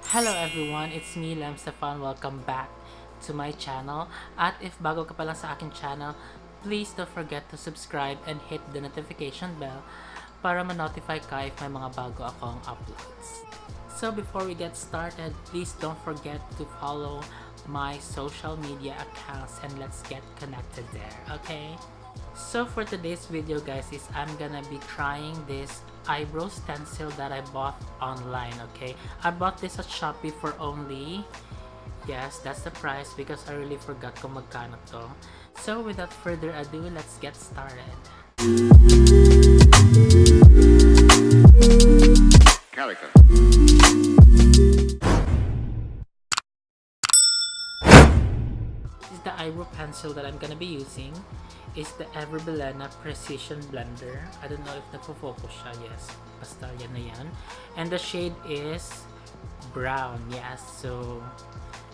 Hello everyone, it's me, Lem Stefan. Welcome back to my channel. At if bago ka pa lang sa akin channel, please don't forget to subscribe and hit the notification bell para ma-notify ka if may mga bago akong uploads. So before we get started, please don't forget to follow my social media accounts and let's get connected there, okay? So for today's video guys is I'm gonna be trying this eyebrow stencil that I bought online, okay? I bought this at Shopee for only, yes, that's the price because I really forgot kung magkano to. So without further ado, let's get started. Character. This is the eyebrow pencil that I'm gonna be using. Is the Everbelena Precision Blender. I don't know if nagfo-focus siya. Yes, basta yan na yan. And the shade is brown. Yes, so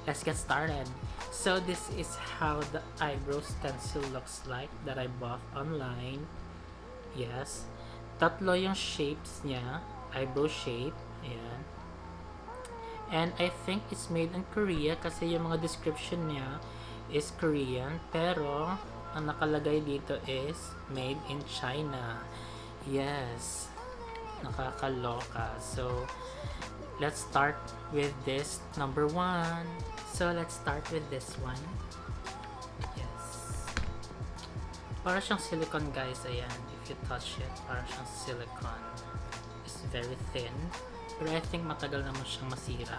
let's get started. So this is how the eyebrow stencil looks like that I bought online. Yes, tatlo yung shapes niya. Eyebrow shape. Ayan. And I think it's made in Korea kasi yung mga description niya is Korean, pero ang nakalagay dito is made in China. Yes, nakakaloka. So let's start with this number 1. So let's start with this one. Yes, para siyang silicone guys. Ayan, if you touch it, para siyang silicone. It's very thin, pero I think matagal naman siyang masira.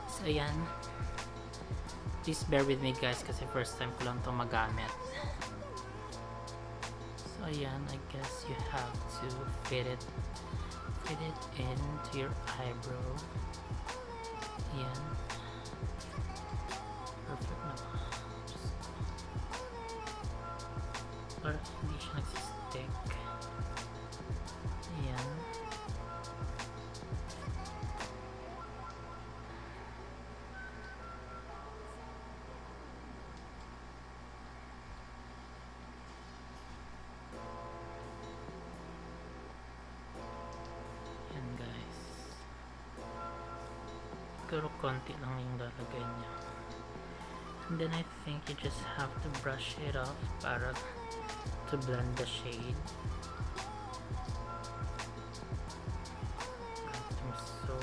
So ayan, please bear with me guys kasi first time ko lang ito magamit. So ayan, I guess you have to fit it into your eyebrow. Ayan, perfect na ba? Para hindi siya nagsistick. Ayan. Pero konti lang yung lalagay niya. And then I think you just have to brush it off para to blend the shade. I'm so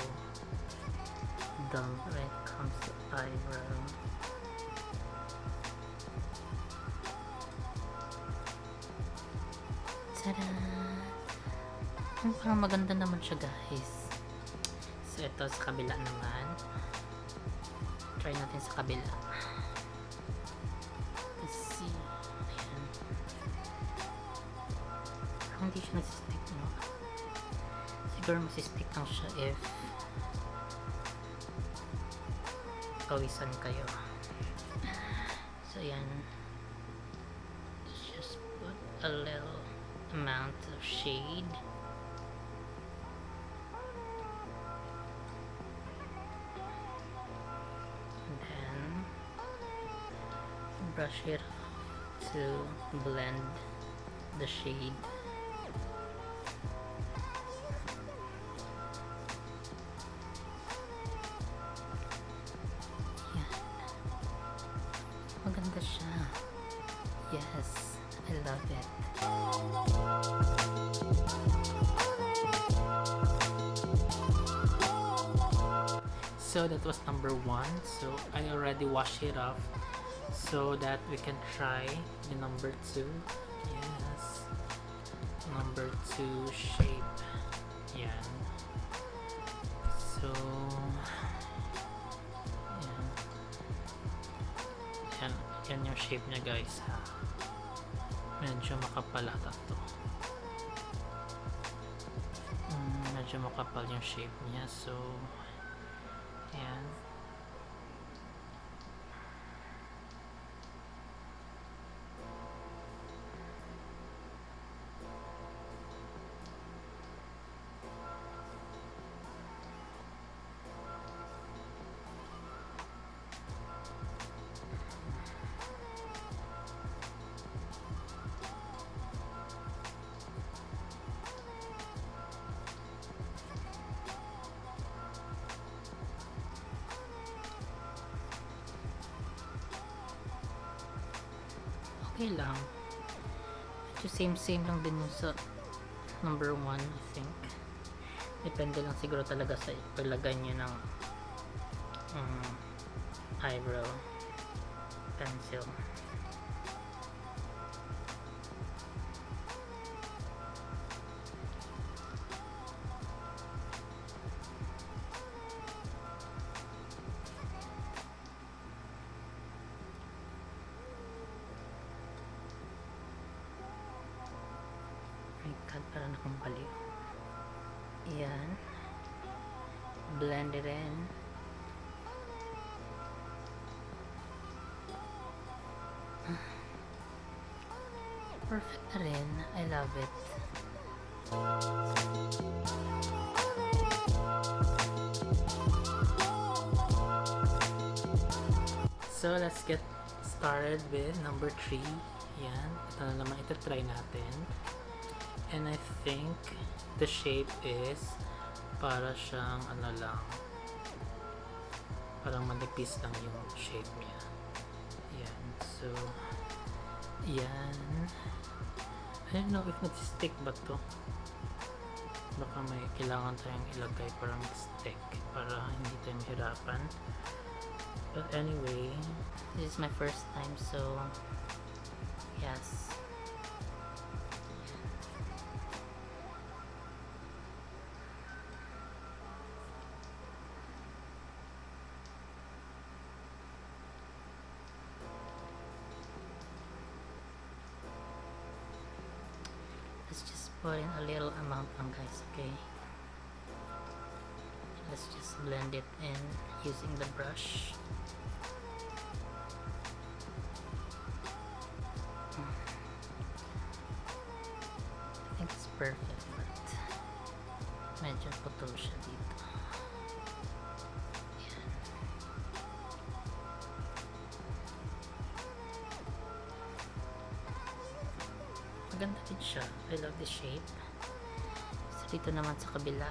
dumb when it comes to eyebrow. Tada! Parang maganda naman siya guys. So ito sa kabila naman. Try natin sa kabila. Let's see. Ayan. Parang hindi siya nagsistick, no? Siguro masistick lang siya if pawisan kayo. So ayan. Let's just put a little amount of shade. Brush it to blend the shade. Yan. Maganda siya. Yes, I love it. So that was number 1. So I already washed it off so that we can try the number 2. Yes, number 2 shape. Yan. So yan. Yan yung shape niya guys ha. Medyo makapal ata to. Medyo makapal yung shape niya. So yan. okay lang. Same lang din yung sa number 1, I think. Depende lang siguro talaga sa paglagay nyo ng eyebrow pencil. Para na kong baliw. Yan. Blend it in. Perfect na rin. I love it. So, let's get started with number 3. Yan. Ito na naman. Ito try natin. And I think the shape is para siyang ano lang, parang manipis lang yung shape niya. Yan. So, yan. I don't know if mag-stick ba to. Baka may kailangan tayong ilagay para mag-stick para hindi tayo mahirapan. But anyway, this is my first time, so yes. Let's just put in a little amount lang, guys, okay? Let's just blend it in using the brush. I think it's perfect, but medyo putol siya dito. Yan. Maganda din siya. I love the shape. So, dito naman sa kabila.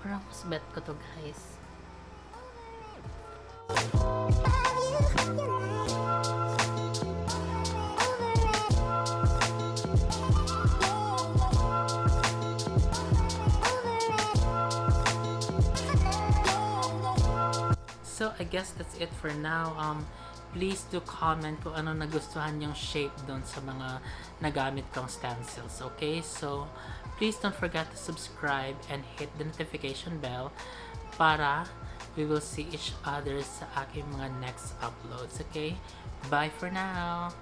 Parang mas bet ko to, guys. So, I guess that's it for now. Please do comment kung ano nagustuhan yung shape doon sa mga nagamit kong stencils, okay? So, please don't forget to subscribe and hit the notification bell para we will see each other sa aking mga next uploads, okay? Bye for now!